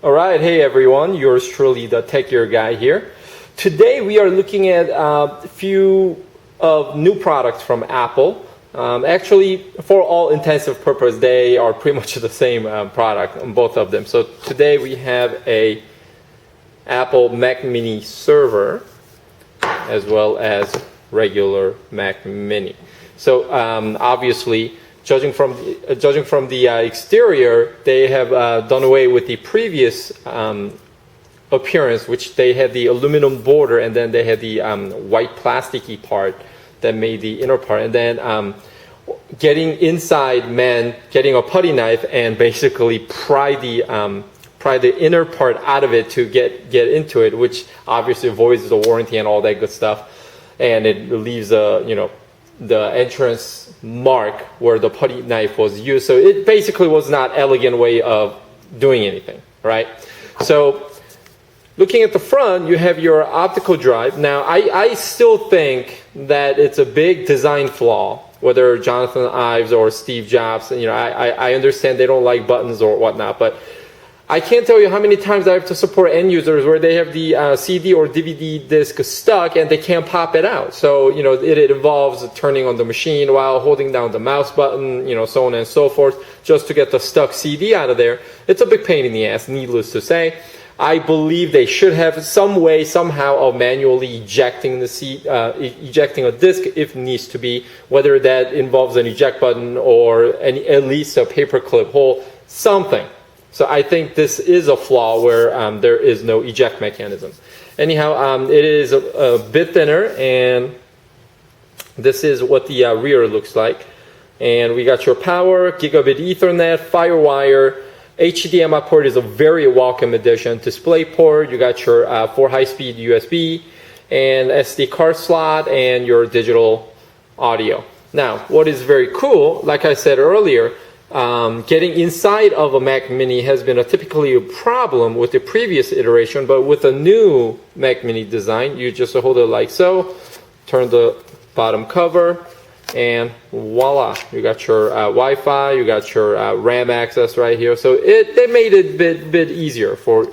All right, hey everyone, yours truly, the Tech Gear guy here. Today we are looking at a few of new products from Apple. Actually, for all intensive purpose, they are pretty much the same product on both of them. So today we have a Apple Mac Mini server as well as regular Mac Mini. So obviously, judging from the exterior, they have done away with the previous appearance, which they had the aluminum border, and then they had the white plasticky part that made the inner part, and then getting inside meant getting a putty knife and basically pry the inner part out of it to get into it, which obviously avoids the warranty and all that good stuff, and it leaves the entrance mark where the putty knife was used. So it basically was not an elegant way of doing anything, right? So looking at the front, you have your optical drive. Now, I still think that it's a big design flaw, whether Jonathan Ives or Steve Jobs. I understand they don't like buttons or whatnot, but I can't tell you how many times I have to support end users where they have the CD or DVD disc stuck and they can't pop it out. So, it involves turning on the machine while holding down the mouse button, so on and so forth, just to get the stuck CD out of there. It's a big pain in the ass, needless to say. I believe they should have some way, somehow, of manually ejecting ejecting a disc if needs to be, whether that involves an eject button or at least a paperclip hole, something. So I think this is a flaw where there is no eject mechanism. Anyhow, it is a bit thinner, and this is what the rear looks like. And we got your power, gigabit Ethernet, FireWire, HDMI port is a very welcome addition. Display port, you got your 4 high-speed USB, and SD card slot, and your digital audio. Now, what is very cool, like I said earlier, getting inside of a Mac Mini has been typically a problem with the previous iteration, but with a new Mac Mini design, you just hold it like so, turn the bottom cover, and voila, you got your Wi-Fi, you got your RAM access right here. So they made it a bit easier for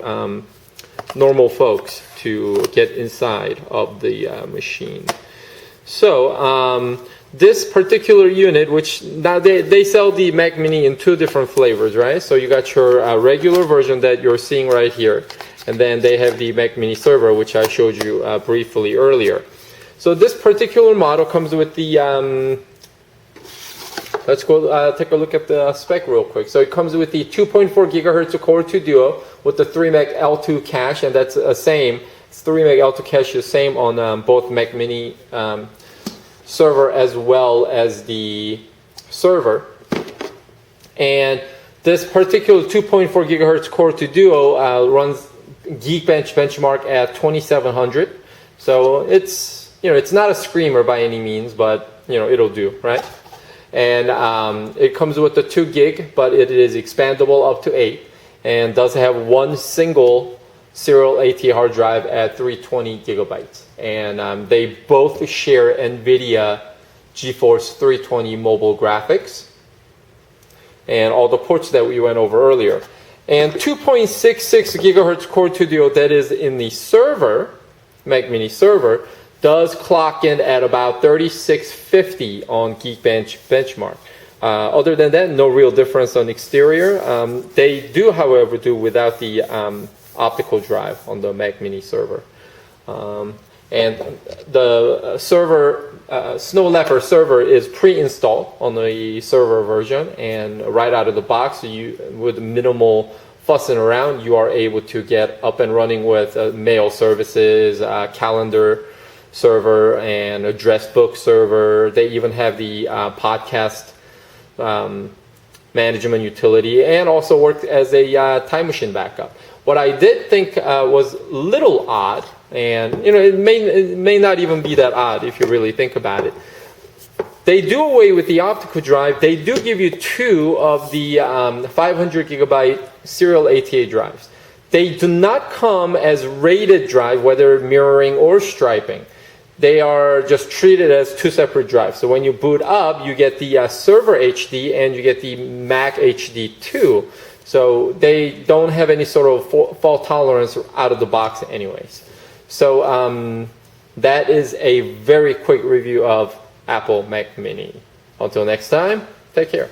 normal folks to get inside of the machine. So this particular unit, which now they sell the Mac Mini in 2 different flavors, right? So you got your regular version that you're seeing right here, and then they have the Mac Mini server, which I showed you briefly earlier. So this particular model comes with the, let's go take a look at the spec real quick. So it comes with the 2.4 gigahertz Core 2 Duo with the 3 meg L2 cache, and that's the same. It's 3 meg L2 cache is the same on both Mac Mini server as well as the server. And this particular 2.4 gigahertz Core 2 Duo runs Geekbench benchmark at 2700. So it's it's not a screamer by any means, but it'll do, right? And it comes with the 2 gig, but it is expandable up to 8, and does have one single serial ATA hard drive at 320 gigabytes. And they both share NVIDIA GeForce 320 mobile graphics and all the ports that we went over earlier. And 2.66 gigahertz Core 2 Duo that is in the server, Mac Mini server, does clock in at about 3650 on Geekbench benchmark. Other than that, no real difference on exterior. They do, however, do without the optical drive on the Mac Mini server. And the server, Snow Leopard server, is pre-installed on the server version, and right out of the box, with minimal fussing around, you are able to get up and running with mail services, calendar server, and address book server. They even have the podcast management utility, and also worked as a time machine backup. What I did think was a little odd, and it may not even be that odd if you really think about it. They do away with the optical drive. They do give you 2 of the 500 gigabyte serial ATA drives. They do not come as rated drive, whether mirroring or striping. They are just treated as 2 separate drives. So when you boot up, you get the server HD and you get the Mac HD 2. So they don't have any sort of fault tolerance out of the box anyways. So that is a very quick review of Apple Mac Mini. Until next time, take care.